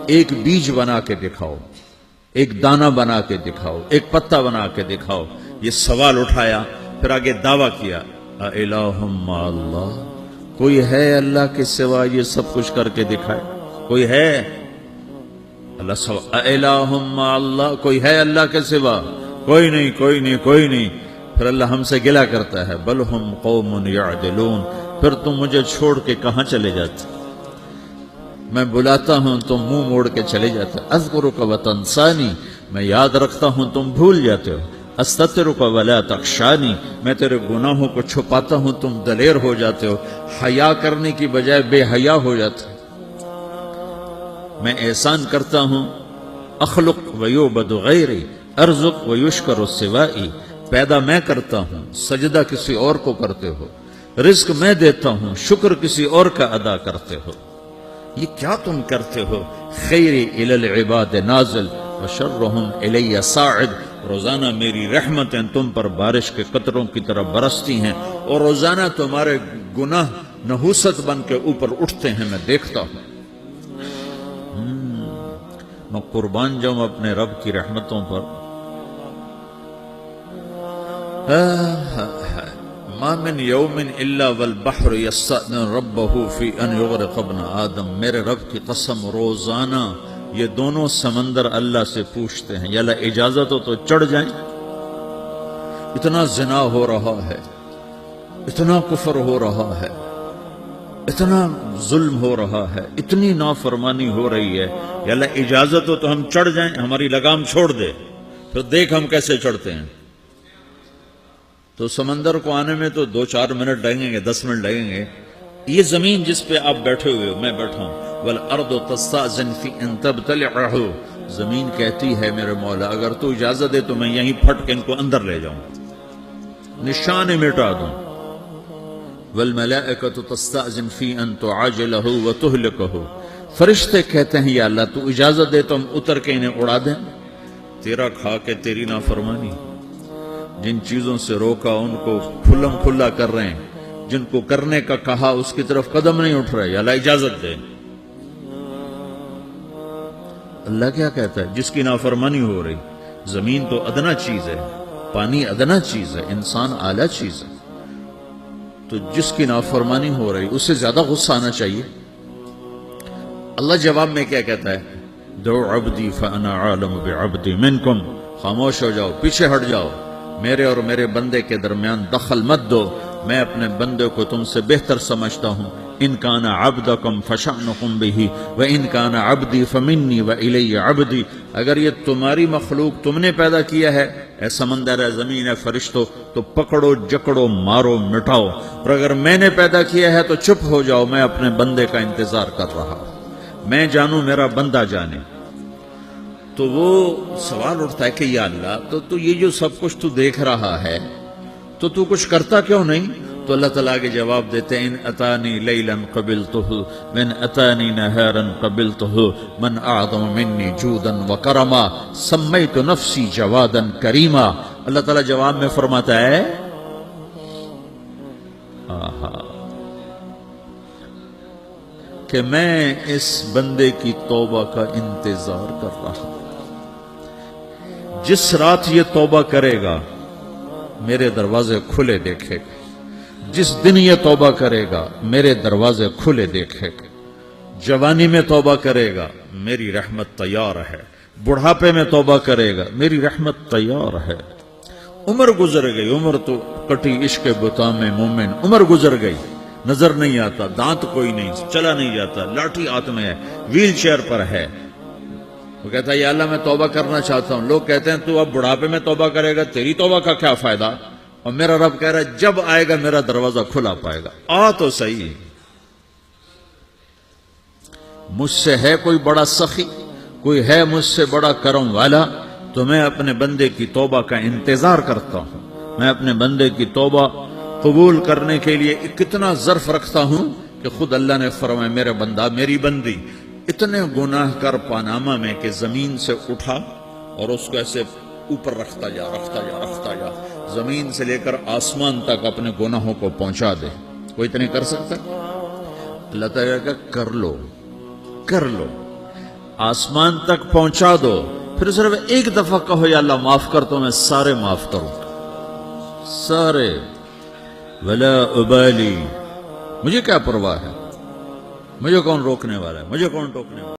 ایک بیج بنا کے دکھاؤ، ایک دانہ بنا کے دکھاؤ، ایک پتا بنا کے دکھاؤ۔ یہ سوال اٹھایا، پھر آگے دعویٰ کیا، اِلَٰهٌ مَّعَ اللَّهِ، کوئی ہے اللہ کے سوا یہ سب کچھ کر کے دکھائے؟ کوئی ہے؟ اللہ سوا اِلَٰهٌ مَّعَ اللَّهِ، کوئی ہے اللہ کے سوا؟ کوئی نہیں، کوئی نہیں، کوئی نہیں۔ پھر اللہ ہم سے گلہ کرتا ہے، بل ہم قوم یعدلون، پھر تم مجھے چھوڑ کے کہاں چلے جاتے؟ میں بلاتا ہوں تم منہ موڑ کے چلے جاتے ہو۔ اذکرک وتنسانی، میں یاد رکھتا ہوں تم بھول جاتے ہو۔ استترک ولا تخشانی، میں تیرے گناہوں کو چھپاتا ہوں تم دلیر ہو جاتے ہو، حیا کرنے کی بجائے بے حیا ہو جاتے ہو۔ میں احسان کرتا ہوں، اخلق ویعبد غیری، ارزق ویشکر سوائی، پیدا میں کرتا ہوں، سجدہ کسی اور کو کرتے ہو، رزق میں دیتا ہوں، شکر کسی اور کا ادا کرتے ہو۔ یہ کیا تم کرتے ہو؟ خیری الی العباد نازل وشرہم الی صاعد، روزانہ میری رحمتیں تم پر بارش کے قطروں کی طرح برستی ہیں، اور روزانہ تمہارے گناہ نحوست بن کے اوپر اٹھتے ہیں، میں دیکھتا ہوں۔ میں قربان جاؤں اپنے رب کی رحمتوں پر۔ ما من یوم الا والبحر یستأذن ربہ فی ان یغرق ابن آدم، میرے رب کی قسم روزانہ یہ دونوں سمندر اللہ سے پوچھتے ہیں، یا اللہ اجازت ہو تو چڑھ جائیں، اتنا زنا ہو رہا ہے، اتنا کفر ہو رہا ہے، اتنا ظلم ہو رہا ہے، اتنی نافرمانی ہو رہی ہے، یا اللہ اجازت ہو تو ہم چڑھ جائیں، ہماری لگام چھوڑ دے، پھر دیکھ ہم کیسے چڑھتے ہیں۔ تو سمندر کو آنے میں تو 2-4 منٹ لگیں گے، 10 منٹ لگیں گے۔ یہ زمین جس پہ آپ بیٹھے ہوئے ہو، میں بیٹھا ہوں، وَالْأَرْضُ تَسْتَأْذِنُ فِي أَن تَبْتَلِعَهُ، زمین کہتی ہے میرے مولا اگر تو اجازت دے تو میں یہیں پھٹ کے ان کو اندر لے جاؤں، نشان مٹا دوں۔ وَالْمَلَائِكَةُ تَسْتَأْذِنُ فِي أَن تُعَاجِلَهُ وَتُهْلِكَهُ، فرشتے کہتے ہیں یا اللہ تو اجازت دے تو ہم اتر کے انہیں اڑا دیں، تیرا کھا کے تیری نافرمانی۔ جن چیزوں سے روکا ان کو کھلم کھلا کر رہے ہیں، جن کو کرنے کا کہا اس کی طرف قدم نہیں اٹھ رہے، یا اللہ اجازت دے۔ اللہ کیا کہتا ہے؟ جس کی نافرمانی ہو رہی، زمین تو ادنا چیز ہے، پانی ادنا چیز ہے، انسان اعلیٰ چیز ہے، تو جس کی نافرمانی ہو رہی اسے زیادہ غصہ آنا چاہیے۔ اللہ جواب میں کیا کہتا ہے؟ دعو عبدی فانا عالم بعبدی منکم، خاموش ہو جاؤ، پیچھے ہٹ جاؤ، میرے اور میرے بندے کے درمیان دخل مت دو، میں اپنے بندے کو تم سے بہتر سمجھتا ہوں۔ ان کان عبدکم فشأنکم بہ وان کان عبدی فمنی والی عبدی، اگر یہ تمہاری مخلوق تم نے پیدا کیا ہے، اے سمندر ہے، زمین ہے، فرشتوں، تو پکڑو جکڑو مارو مٹاؤ، اور اگر میں نے پیدا کیا ہے تو چپ ہو جاؤ، میں اپنے بندے کا انتظار کر رہا ہوں، میں جانوں میرا بندہ جانے۔ تو وہ سوال اٹھتا ہے کہ یا اللہ تو یہ جو سب کچھ تو دیکھ رہا ہے تو کچھ کرتا کیوں نہیں؟ تو اللہ تعالیٰ کے جواب دیتے ہیں، ان اتانی لیلا قبلتہ من اتانی نہارا قبلتہ من اعظم منی جودا وکرما سمیت نفسی جوادا کریما۔ اللہ تعالیٰ جواب میں فرماتا ہے کہ میں اس بندے کی توبہ کا انتظار کر رہا ہوں، جس رات یہ توبہ کرے گا میرے دروازے کھلے دیکھے گا، جس دن یہ توبہ کرے گا میرے دروازے کھلے دیکھے گا، جوانی میں توبہ کرے گا میری رحمت تیار ہے، بڑھاپے میں توبہ کرے گا میری رحمت تیار ہے۔ عمر گزر گئی، عمر تو کٹی عشق بتا میں مومن، عمر گزر گئی، نظر نہیں آتا، دانت کوئی نہیں، چلا نہیں جاتا، لاٹھی ہاتھ میں ہے، ویل چیئر پر ہے۔ وہ کہتا ہے یا اللہ میں توبہ کرنا چاہتا ہوں، لوگ کہتے ہیں تو اب بڑھاپے میں توبہ کرے گا، تیری توبہ کا کیا فائدہ؟ اور میرا رب کہہ رہا ہے جب آئے گا میرا دروازہ کھلا پائے گا، آ تو صحیح۔ مجھ سے ہے کوئی بڑا سخی، کوئی ہے مجھ سے بڑا کرم والا، تو میں اپنے بندے کی توبہ کا انتظار کرتا ہوں، میں اپنے بندے کی توبہ قبول کرنے کے لیے کتنا ظرف رکھتا ہوں کہ خود اللہ نے فرمایا میرے بندہ میری بندی اتنے گناہ کر پاناما میں کہ زمین سے اٹھا اور اس کو ایسے اوپر رکھتا جا زمین سے لے کر آسمان تک اپنے گناہوں کو پہنچا دے، کوئی اتنے کر سکتا؟ اللہ تعالیٰ کا کر لو، آسمان تک پہنچا دو، پھر صرف ایک دفعہ کہو یا اللہ معاف کر تو میں سارے معاف کروں، سارے، ولا ابالی، مجھے کیا پرواہ ہے، مجھے کون روکنے والا ہے، مجھے کون ٹوکنے والا ہے۔